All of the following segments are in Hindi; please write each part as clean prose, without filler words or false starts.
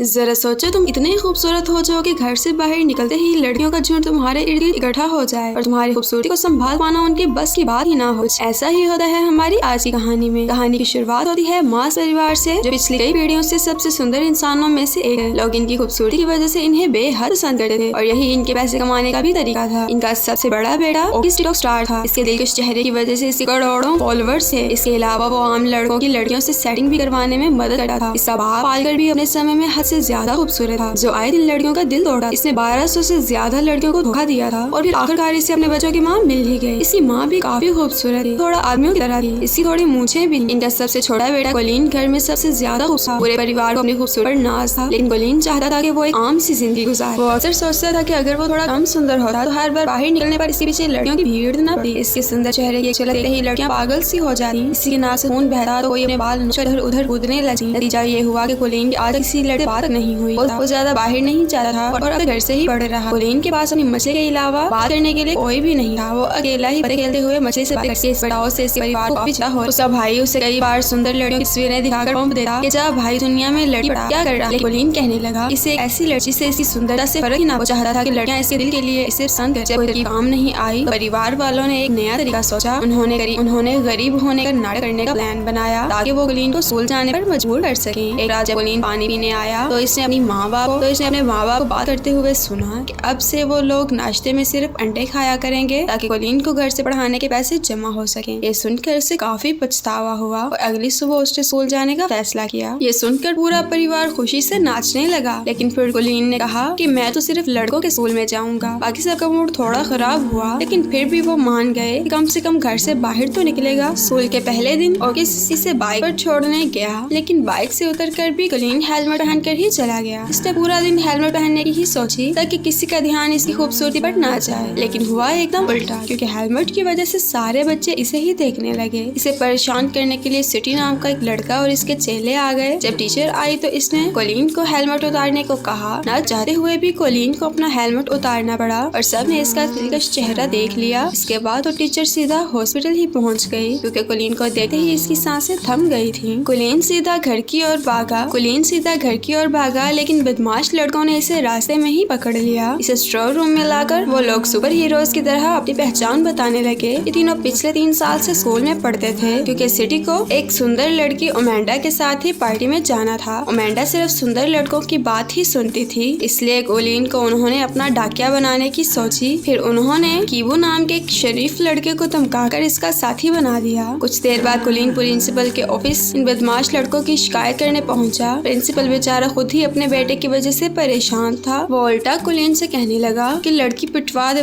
जरा सोचो, तुम इतने खूबसूरत हो जाओ कि घर से बाहर निकलते ही लड़कियों का झुंड तुम्हारे इर्द गिर्द इकट्ठा हो जाए और तुम्हारी खूबसूरती को संभाल पाना उनके बस की बात ही ना हो। ऐसा ही होता है हमारी आज की कहानी में। कहानी की शुरुआत होती है मास परिवार से, जो पिछली कई पीढ़ियों से सबसे सुंदर इंसानों में से एक है। लोग इनकी खूबसूरती की वजह से इन्हें बेहद पसंद करते थे और यही इनके पैसे कमाने का भी तरीका था। इनका सबसे बड़ा बेटा टिकटॉक स्टार था। इसके दिलकश चेहरे की वजह से इसके करोड़ों फॉलोअर्स है। इसके अलावा वो आम लड़कों की लड़कियों से सेटिंग भी करवाने में मदद करता था। इसका बाप पालकर भी अपने समय में हद से ज्यादा खूबसूरत था, जो आए दिन लड़कियों का दिल तोड़ा। इसने 1200 से ज्यादा लड़कियों को धोखा दिया था और फिर आखिरकार इसे अपने बच्चों की माँ मिल ही गई। इसकी माँ भी काफी खूबसूरत थी, थोड़ा आदमियों की तरह थी। इसकी थोड़ी मूंछें भी। इनका सबसे छोटा बेटा कोलिन घर में सबसे ज्यादा खूबसूरत। पूरे परिवार को अपनी खूबसूरत पर नाज था, लेकिन कोलिन चाहता था कि वो एक आम सी जिंदगी गुजारे। वो अक्सर सोचता था कि अगर वो थोड़ा कम सुंदर होता तो हर बार बाहर निकलने पर इसके पीछे लड़कियों की भीड़ न पड़ी। इसके सुंदर चेहरे की झलक देखते ही लड़कियां पागल सी हो जाती। इसी के नाक से खून बहता तो कोई अपने बाल इधर उधर कूदने लगी। नतीजा ये हुआ कि कोलिन की आज किसी लड़के बात नहीं हुई। वो ज्यादा बाहर नहीं जाता था और अब घर से ही पढ़ रहा। कोलिन के पास अपनी मछली के अलावा बात करने के लिए कोई भी नहीं था। वो अकेला ही खेलते हुए मछली से इसके परिवार को काफी चाह हो। उसका भाई उसे कई बार सुंदर लड़कियों की तस्वीरें दिखाकर पंप देता कि जा भाई, दुनिया में लड़की क्या कर रहा है। कोलिन कहने लगा इसे ऐसी लड़की से इसकी सुंदरता से फर्क ही ना। वो चाहता था कि लड़कियां इसके दिल के लिए इसे पसंद करें। जब कोई काम नहीं आई तो परिवार वालों ने एक नया तरीका सोचा। उन्होंने गरीब होने का नाटक करने का प्लान बनाया ताकि वो कोलिन को स्कूल जाने पर मजबूर कर सके। एक रात जब कोलिन पानी पीने आया तो इसने अपने माँ बाप को बात करते हुए सुना कि अब से वो लोग नाश्ते में सिर्फ अंडे खाया करेंगे ताकि कोलिन को घर से पढ़ाने के पैसे जमा हो सके। ये सुनकर उसे काफी पछतावा हुआ और अगली सुबह उसने स्कूल जाने का फैसला किया। ये सुनकर पूरा परिवार खुशी से नाचने लगा, लेकिन फिर कोलिन ने कहा कि मैं तो सिर्फ लड़कों के स्कूल में जाऊंगा। बाकी सबका मूड थोड़ा खराब हुआ, लेकिन फिर भी वो मान गए कि कम से कम घर से बाहर तो निकलेगा। स्कूल के पहले दिन और किसी से बाइक पर छोड़ने गया, लेकिन बाइक से उतरकर भी कोलिन हेलमेट पहनकर ही चला गया। इसने पूरा दिन हेलमेट पहनने की ही सोची ताकि किसी का ध्यान इसकी खूबसूरती पर ना जाए, लेकिन हुआ एकदम उल्टा, क्योंकि हेलमेट की वजह से सारे बच्चे इसे ही देखने लगे। इसे परेशान करने के लिए सिटी नाम का एक लड़का और इसके चेले आ गए। जब टीचर आई तो इसने कोलिन को हेलमेट उतारने को कहा। ना चाहते हुए भी कोलिन को अपना हेलमेट उतारना पड़ा और सबने इसका दिलकश चेहरा देख लिया। इसके बाद तो टीचर सीधा हॉस्पिटल ही पहुंच गई, क्योंकि कोलिन को देखते ही इसकी सांसें थम गई थी। कोलिन सीधा घर की ओर भागा, लेकिन बदमाश लड़कों ने इसे रास्ते में ही पकड़ लिया। इसे स्ट्रॉन्ग रूम में लाकर वो लोग सुपर हीरोज की तरह अपनी पहचान बताने लगे। ये तीनों पिछले 3 साल से स्कूल में पढ़ते थे, क्योंकि सिटी को एक सुंदर लड़की ओमेंडा के साथ ही पार्टी में जाना था। ओमेंडा सिर्फ सुंदर लड़कों की बात ही सुनती थी, इसलिए कोलिन को उन्होंने अपना डाकिया बनाने की सोची। फिर उन्होंने कीबू नाम के एक शरीफ लड़के को धमकाकर इसका साथी बना दिया। कुछ देर बाद कोलिन प्रिंसिपल के ऑफिस इन बदमाश लड़कों की शिकायत करने पहुंचा। प्रिंसिपल बेचारा खुद ही अपने बेटे की वजह से परेशान था। वो उल्टा कोलिन से कहने लगा कि लड़की पिटवा दे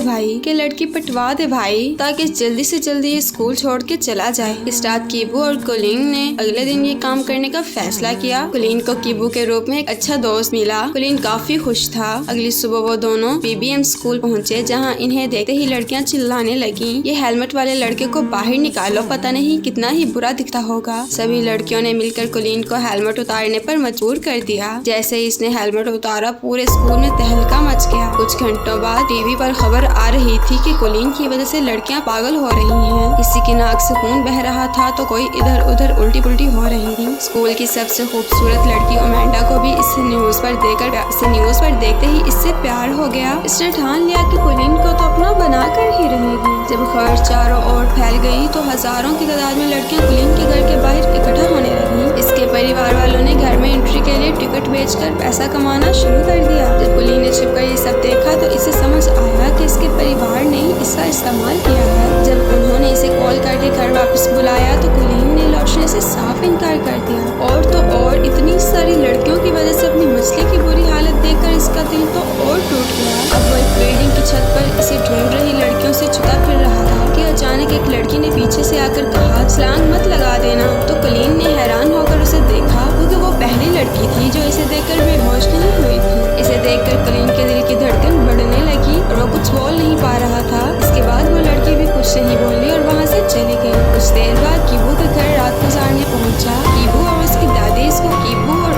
भाई, ताकि जल्दी से जल्दी स्कूल छोड़ के चला जाए। इस रात कीबू और कोलिन ने अगले दिन ये काम करने का फैसला किया। कोलिन को कीबू के रूप में एक अच्छा दोस्त मिला। कोलिन काफी खुश था। अगली सुबह वो दोनों बीबीएम स्कूल पहुंचे, जहां इन्हें देखते ही लड़कियां चिल्लाने लगी, ये हेलमेट वाले लड़के को बाहर निकालो, पता नहीं कितना ही बुरा दिखता होगा। सभी लड़कियों ने मिलकर कोलिन को हेलमेट उतारने पर मजबूर कर दिया। जैसे ही इसने हेलमेट उतारा, पूरे स्कूल में तहलका मच गया। कुछ घंटों बाद टीवी पर खबर आ रही थी कि कोलिन की वजह से लड़कियां पागल हो रही हैं। किसी की नाक से खून बह रहा था तो कोई इधर उधर उल्टी पुल्टी हो रही थी। स्कूल की सबसे खूबसूरत लड़की ओमेंडा को भी इसे न्यूज पर देखते ही इससे प्यार हो गया। इसने ठान लिया कि कोलिन को तो अपना बना कर ही रहेगी। जब खबर चारों ओर फैल गई तो हजारों की तादाद में लड़कियां कोलिन के घर के बाहर इकट्ठा होने लगी। इसके परिवार वालों ने घर में एंट्री के लिए टिकट बेचकर पैसा कमाना शुरू कर दिया। जब कोलिन ने छिपकर ये सब देखा तो इसे समझ आया कि इसके परिवार ने इसका इस्तेमाल किया है। जब उन्होंने इसे कॉल करके घर वापस बुलाया तो कोलिन ने लौटने से साफ इनकार कर दिया। और तो और इतनी सारी लड़कियों की वजह से अपनी मछली की बुरी हालत देखकर इसका दिल तो और टूट गया। अब वो एक बिल्डिंग की छत पर इसे ढूंढ रही लड़कियों से छुपा फिर रहा था कि अचानक एक लड़की ने पीछे से आकर कहा, छलांग मत लगा देना। तो कोलिन ने हैरान होकर उसे देखा, क्योंकि वो पहली लड़की थी जो इसे देखकर बेहोश नहीं हुई थी। इसे देखकर कोलिन के दिल की धड़कन बढ़ने लगी और वो कुछ बोल नहीं पा रहा था। इसके बाद वो लड़की भी कुछ नहीं बोली और वहाँ से चली गई। कुछ देर बाद कीबू के घर रात गुजारने पहुंचा। कीबू और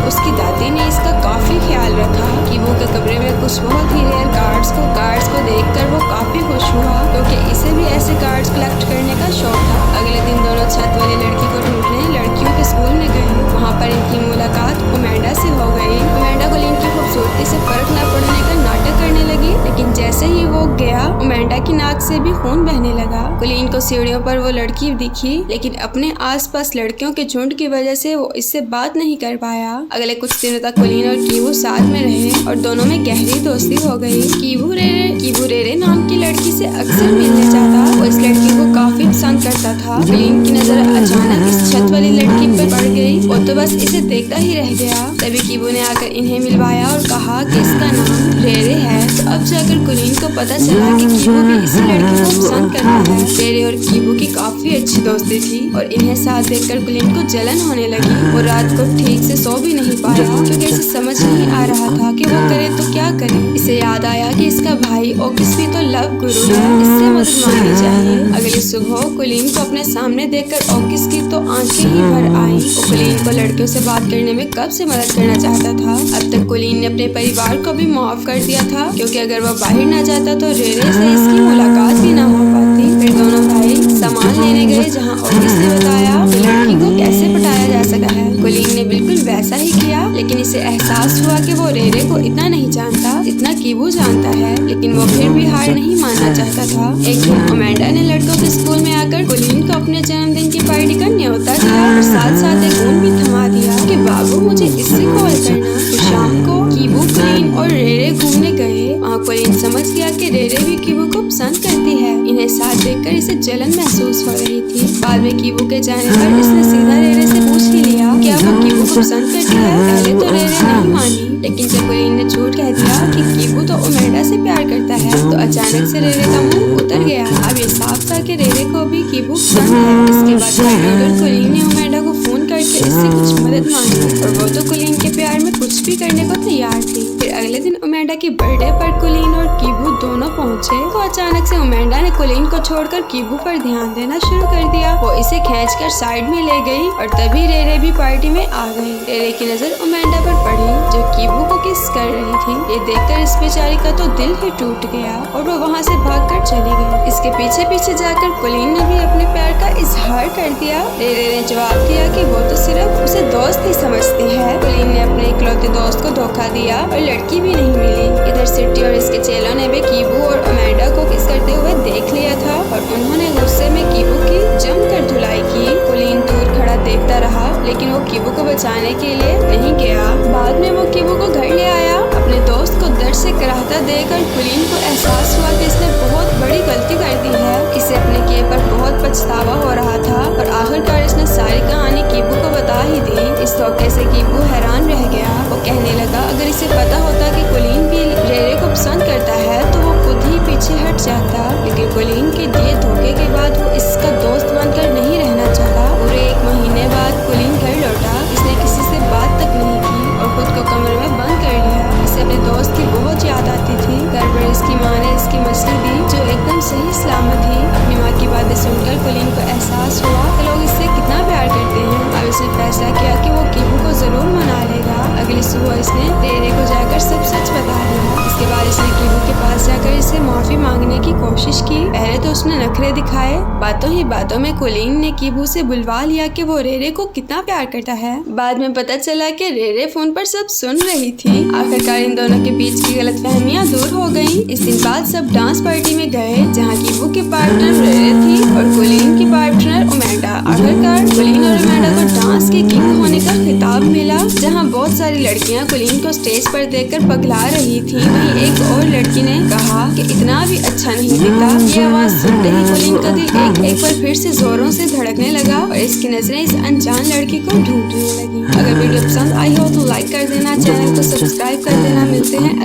उसकी दादी ने इसका काफी ख्याल रखा। कीबू के कमरे में कुछ बहुत ही रेयर कार्ड्स को देखकर वो काफी खुश हुआ, क्योंकि इसे भी ऐसे कार्ड्स कलेक्ट करने का शौक था। अगले दिन दोनों छत वाली लड़की को ढूंढने लड़कियों के स्कूल में गए। वहाँ पर इनकी मुलाकात अमेंडा से हो गई। अमेंडा कोलिन की खूबसूरती से फर्क न पड़ने का नाटक करने लगी, लेकिन जैसे ही वो गया अमेंडा की नाक से भी खून बहने लगा। कोलिन को सीढ़ियों पर वो लड़की दिखी, लेकिन अपने आसपास लड़कियों के झुंड की वजह से वो इससे बात नहीं कर पाया। अगले कुछ दिनों तक कोलिन और कीवू साथ में रहे और दोनों में गहरी दोस्ती हो गई। कीवू रेरे नाम की लड़की से अक्सर मिलने जाता। वो इस लड़की को काफी पसंद करता था। कोलिन की नजर अचानक इस छत वाली लड़की पर पड़ गई। वो तो बस इसे देखता ही रह गया। तभी कीवू ने आकर इन्हें मिलवाया और कहा कि इसका नाम रेरे है। तो अब जाकर कोलिन को पता चला कि कीवू भी इसी लड़की को पसंद करता है। रेरे और कीवू की काफी अच्छी दोस्ती थी और इन्हें साथ देखकर कोलिन को जलन होने लगी। वो रात को ठीक से सो भी नहीं पाया, क्योंकि इसे समझ नहीं आ रहा था कि वो करे तो क्या करे। इसे याद आया कि इसका भाई ओकिस भी तो लव गुरु है, इससे मदद मांगनी चाहिए। अगली सुबह कोलिन को अपने सामने देखकर ओकिस की तो आंखें ही भर आई। वो कोलिन को लड़कियों से बात करने में कब से मदद करना चाहता था। अब तक कोलिन ने अपने परिवार को भी माफ कर दिया था, क्योंकि अगर वो बाहर ना जाता तो रेरे से इसकी मुलाकात भी ना हो पाती। फिर दोनों भाई सामान लेने गए, जहाँ ओकिस ने बताया कि लड़की को कैसे पटाया जा सकता है। कोलिन ने बिल्कुल वैसा ही किया, लेकिन इसे एहसास हुआ कि वो रेरे को इतना नहीं जानता जितना कीवू जानता है। लेकिन वो फिर भी हार नहीं मानना चाहता था। एक दिन अमेंडा ने लड़कों के स्कूल में आकर कोलिन को अपने जन्मदिन की पार्टी का न्योता दिया और साथ साथ एक फोन भी थमा दिया कि बाबू मुझे इससे कॉल करना। तो शाम को कीवू, कोलिन और रेरे घूमने गए। वहाँ कोलिन समझ गया कि रेरे भी कीवू को पसंद करती है। इन्हें साथ देखकर इसे जलन महसूस हो रही थी। बाद में कीवू के जाने पर इसने सीधा रेरे से पूछ ही लिया क्या वो कीवू को पसंद करती है। पहले तो रेरे नहीं मानी, लेकिन जब कोलिन ने झूठ कह दिया कि कीवू तो अमेंडा से प्यार करता है, तो अचानक से रेरे का मुंह उतर गया। अब ये साफ था कि रेरे को भी कीवू पसंद है। इसके बाद कोलिन ने अमेंडा को फोन करके इससे कुछ मदद मांगी और वो तो कोलिन के प्यार में कुछ भी करने को तैयार थी। फिर अगले दिन अमेंडा की बर्थडे पर कोलिन और कीवू दोनों पहुंचे, तो अचानक से अमेंडा ने कोलिन को छोड़कर कीवू पर ध्यान देना शुरू कर दिया। वो इसे खींचकर साइड में ले गई और तभी रेरे भी पार्टी में आ गई। रेरे की नजर अमेंडा पर पड़ी जो कीवू को किस कर रही थी। ये देखकर इस बेचारी का तो दिल ही टूट गया और वो वहाँ से भागकर चली गई। इसके पीछे पीछे जाकर कोलिन ने भी अपने प्यार का इजहार कर दिया। रेरे ने जवाब दिया कि वो तो सिर्फ उसे दोस्त ही समझती है। कोलिन ने अपने इकलौते दोस्त को धोखा दिया और लड़की भी नहीं मिली। इधर सिटी और इसके चेलों ने भी कीवू और अमेंडा को किस करते हुए देख लिया था और उन्होंने गुस्से में कीवू की जमकर धुलाई की। कोलिन दूर खड़ा देखता रहा, लेकिन वो कीवू को बचाने के लिए नहीं गया। बाद में वो कीवू को घर ले आया। अपने दोस्त को दर्द से कराहता देखकर कोलिन को एहसास हुआ कि इसने बहुत बड़ी गलती कर दी है। इसे अपने किए पर बहुत पछतावा हो रहा था और आखिरकार इसने सारी कहानी कीवू को बता ही दी। इस धोखे से कीवू हैरान रह गया। वो कहने लगा अगर इसे पता होता कि कोलिन भी रेरे को पसंद करता है तो वो खुद ही पीछे हट जाता, लेकिन कोलिन के दिए धोखे के बाद वो इसका दोस्त बनकर नहीं रहना चाहता। पूरे 1 महीने बाद कोलिन घर लौटा। इसने किसी से बात तक नहीं की और खुद को कमरे में बंद कर लिया। इसे अपने दोस्त की बहुत याद आती थी। घर पर इसकी माँ ने इसकी मछली दी जो एकदम सही सलामत थी। अपनी माँ की बातें सुनकर कोलिन को एहसास हुआ कि लोग इससे कितना प्यार करते हैं। अब इसने फैसला किया कि वो कीवू को जरूर मना लेगा। अगली सुबह इसने रेरे को जाकर सब सच बता दिया। इसके बाद इसने कीवू के पास जाकर इसे माफी मांगने की कोशिश की। पहले तो उसने नखरे दिखाए। बातों ही बातों में कोलिन ने कीवू से बुलवा लिया कि वो रेरे को कितना प्यार करता है। बाद में पता चला कि रेरे फोन पर सब सुन रही थी। आखिरकार इन दोनों के बीच की गलतफहमियां दूर हो गयी। इस दिन बाद सब डांस पार्टी में गए, जहाँ कीवू की पार्टनर रेरे थी और कोलिन की पार्टनर अमेंडा। आखिरकार कोलिन और अमेंडा को डांस के किंग होने का खिताब मिला, जहाँ बहुत सारी लड़कियां कोलिन को स्टेज पर देखकर पगला रही थी। वहीं एक और लड़की ने कहा कि इतना भी अच्छा नहीं दिखता। ये आवाज सुनते ही कोलिन का दिल एक बार फिर से जोरों से धड़कने लगा और इसकी नजरें इस अनजान लड़की को ढूंढने लगी। अगर वीडियो पसंद आई हो तो लाइक कर देना, चैनल को सब्सक्राइब कर देना। मिलते हैं